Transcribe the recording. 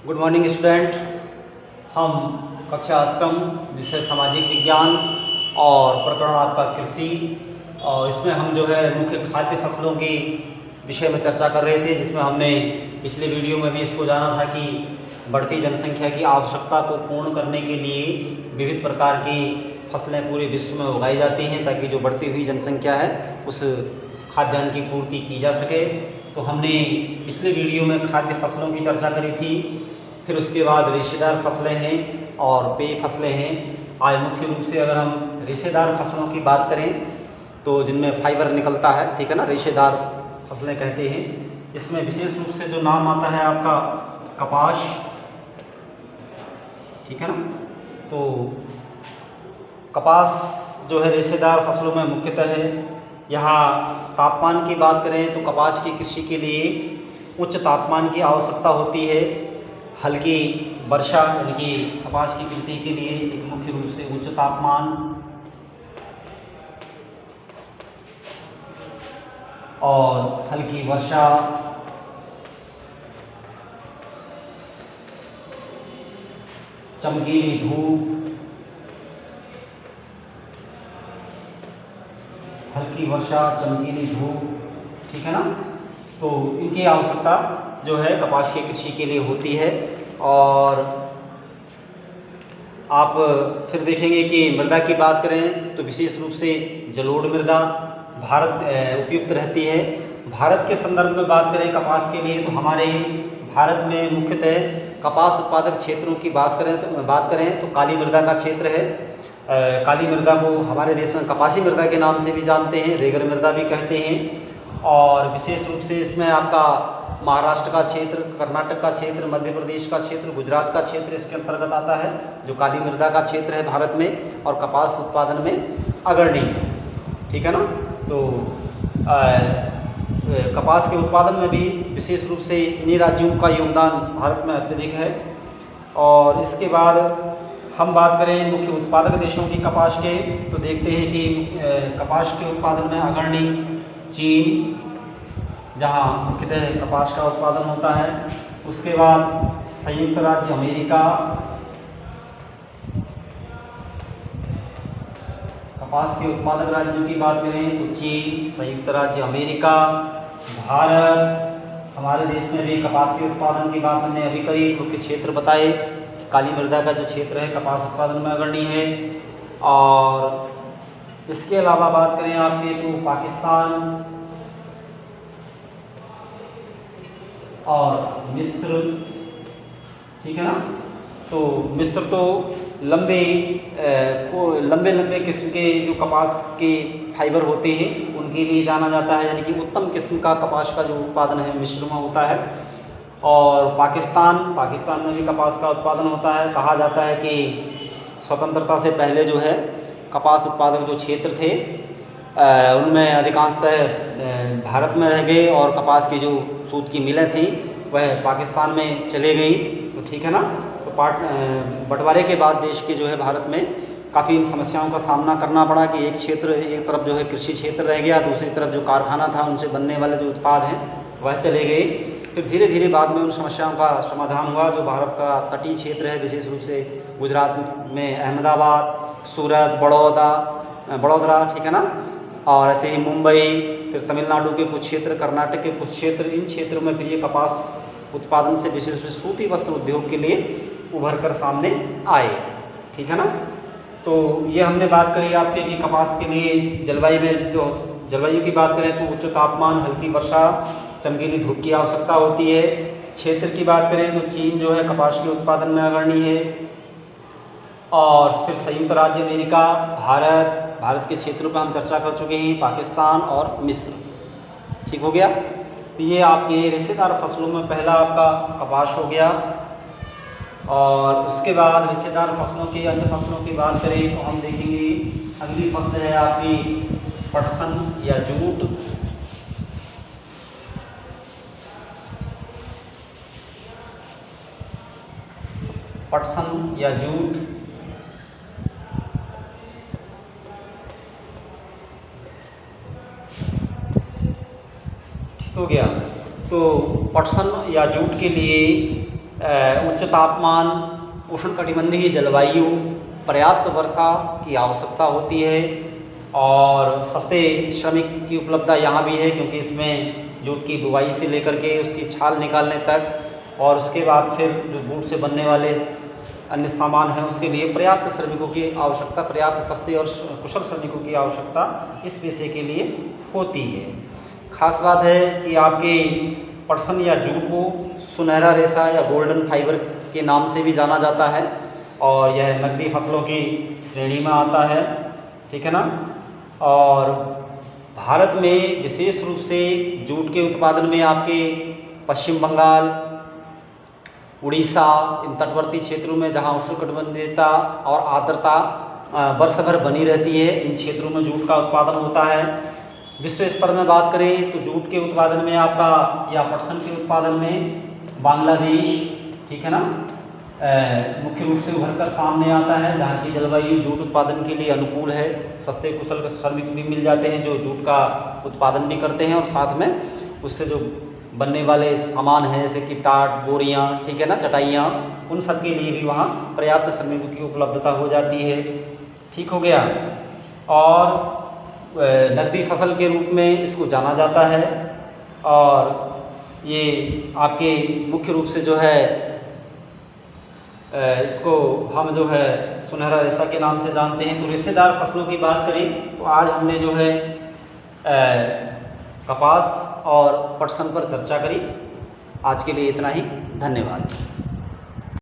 Good morning student. हम कक्षा अष्टम विषय सामाजिक विज्ञान और प्रकरण आपका कृषि, और इसमें हम जो है मुख्य खाद्य फसलों के विषय में चर्चा कर रहे थे, जिसमें हमने पिछले वीडियो में भी इसको जाना था कि बढ़ती जनसंख्या की आवश्यकता को पूर्ण करने के लिए विविध प्रकार की फसलें पूरे विश्व में उगाई जाती हैं ताकि जो बढ़ती हुई जनसंख्या है उस खाद्यान्न की पूर्ति की जा सके। तो हमने पिछले वीडियो में खाद्य फसलों की चर्चा करी थी, फिर उसके बाद रेशेदार फसलें हैं और पेय फसलें हैं। आज मुख्य रूप से अगर हम रेशेदार फसलों की बात करें तो जिनमें फाइबर निकलता है, ठीक है ना, रेशेदार फसलें कहते हैं। इसमें विशेष रूप से जो नाम आता है आपका कपास, ठीक है ना। तो कपास जो है रेशेदार फसलों में मुख्यतः है। यहाँ तापमान की बात करें तो कपास की कृषि के लिए उच्च तापमान की आवश्यकता होती है। हल्की वर्षा यानी कि कपास की खेती के लिए एक मुख्य रूप से उच्च तापमान और हल्की वर्षा, चमकीली धूप, हल्की वर्षा, चमकीली धूप, ठीक है ना। तो इनकी आवश्यकता जो है कपास की कृषि के लिए होती है। और आप फिर देखेंगे कि मृदा की बात करें तो विशेष रूप से जलोढ़ मृदा भारत उपयुक्त रहती है। भारत के संदर्भ में बात करें कपास के लिए तो हमारे भारत में मुख्यतः कपास उत्पादक क्षेत्रों की बात करें तो काली मृदा का क्षेत्र है। काली मृदा को हमारे देश में कपासी मृदा के नाम से भी जानते हैं, रेगर मृदा भी कहते हैं। और विशेष रूप से इसमें आपका महाराष्ट्र का क्षेत्र, कर्नाटक का क्षेत्र, मध्य प्रदेश का क्षेत्र, गुजरात का क्षेत्र इसके अंतर्गत आता है, जो काली मृदा का क्षेत्र है भारत में और कपास उत्पादन में अग्रणी है, ठीक है ना। तो कपास के उत्पादन में भी विशेष रूप से इन्हीं राज्यों का योगदान भारत में अत्यधिक है। और इसके बाद हम बात करें मुख्य उत्पादक देशों की कपास के, तो देखते हैं कि कपास के उत्पादन में अग्रणी चीन, जहां मुख्यतः कपास का उत्पादन होता है। उसके बाद संयुक्त राज्य अमेरिका, कपास के उत्पादक राज्यों की बात करें तो चीन, संयुक्त राज्य अमेरिका, भारत। हमारे देश में भी कपास के उत्पादन की बात हमने अभी करी, मुख्य क्षेत्र बताए। काली मृदा का जो क्षेत्र है कपास उत्पादन में अग्रणी है। और इसके अलावा बात करें आपके तो पाकिस्तान और मिस्र, ठीक है ना। तो मिस्र तो लंबे किस्म के जो कपास के फाइबर होते हैं उनके लिए जाना जाता है, यानी कि उत्तम किस्म का कपास का जो उत्पादन है मिस्र में होता है। और पाकिस्तान में भी कपास का उत्पादन होता है। कहा जाता है कि स्वतंत्रता से पहले जो है कपास उत्पादक जो क्षेत्र थे उनमें अधिकांशतः भारत में रह गए और कपास की जो सूत की मिलें थी वह पाकिस्तान में चले गई, तो ठीक है ना। तो बंटवारे के बाद देश के जो है भारत में काफ़ी समस्याओं का सामना करना पड़ा कि एक तरफ जो है कृषि क्षेत्र रह गया, दूसरी तरफ जो कारखाना था उनसे बनने वाले जो उत्पाद हैं वह चले गए। फिर धीरे धीरे बाद में उन समस्याओं का समाधान हुआ। जो भारत का तटीय क्षेत्र है, विशेष रूप से गुजरात में अहमदाबाद, सूरत, बड़ौदा, ठीक है ना, और ऐसे ही मुंबई, फिर तमिलनाडु के कुछ क्षेत्र, कर्नाटक के कुछ क्षेत्र, इन क्षेत्रों में फिर ये कपास उत्पादन से विशेष रूप से सूती वस्त्र उद्योग के लिए उभर कर सामने आए, ठीक है ना। तो ये हमने बात करी आपके कि कपास के लिए जलवायु की बात करें तो उच्च तापमान, हल्की वर्षा, चमकीली धूप की आवश्यकता होती है। क्षेत्र की बात करें तो चीन जो है कपास के उत्पादन में अग्रणी है। और फिर संयुक्त राज्य अमेरिका, भारत के क्षेत्रों पर हम चर्चा कर चुके हैं, पाकिस्तान और मिस्र, ठीक हो गया। तो ये आपके रेशेदार फसलों में पहला आपका कपास हो गया। और उसके बाद रेशेदार फसलों की अन्य फसलों की बात करें तो हम देखेंगे अगली फसल है आपकी पटसन या जूट। पटसन या जूट, ठीक हो गया। तो पटसन या जूट के लिए उच्च तापमान, उष्णकटिबंधीय जलवायु, पर्याप्त वर्षा की आवश्यकता होती है और सस्ते श्रमिक की उपलब्धता यहाँ भी है, क्योंकि इसमें जूट की बुवाई से लेकर के उसकी छाल निकालने तक और उसके बाद फिर जो बूट से बनने वाले अन्य सामान हैं उसके लिए पर्याप्त श्रमिकों की आवश्यकता, पर्याप्त सस्ते और कुशल श्रमिकों की आवश्यकता इस पेशे के लिए होती है। खास बात है कि आपके पटसन या जूट को सुनहरा रेशा या गोल्डन फाइबर के नाम से भी जाना जाता है और यह नकदी फसलों की श्रेणी में आता है, ठीक है ना। और भारत में विशेष रूप से जूट के उत्पादन में आपके पश्चिम बंगाल, उड़ीसा, इन तटवर्ती क्षेत्रों में जहाँ उष्णकटिबंधीयता और आर्द्रता वर्ष भर बनी रहती है, इन क्षेत्रों में जूट का उत्पादन होता है। विश्व स्तर में बात करें तो जूट के उत्पादन में आपका या पटसन के उत्पादन में बांग्लादेश, ठीक है ना, मुख्य रूप से उभर कर सामने आता है, जहाँ की जलवायु जूट उत्पादन के लिए अनुकूल है। सस्ते कुशल श्रमिक भी मिल जाते हैं जो जूट का उत्पादन भी करते हैं और साथ में उससे जो बनने वाले सामान हैं जैसे कि टाट, बोरियाँ, ठीक है ना, चटाइयाँ, उन सब के लिए भी वहाँ पर्याप्त श्रमिकों की उपलब्धता हो जाती है। ठीक हो गया। और नकदी फसल के रूप में इसको जाना जाता है और ये आपके मुख्य रूप से जो है इसको हम जो है सुनहरा रेशा के नाम से जानते हैं। तो रेशेदार फसलों की बात करें तो आज हमने जो है कपास और पटसन पर चर्चा करी। आज के लिए इतना ही, धन्यवाद।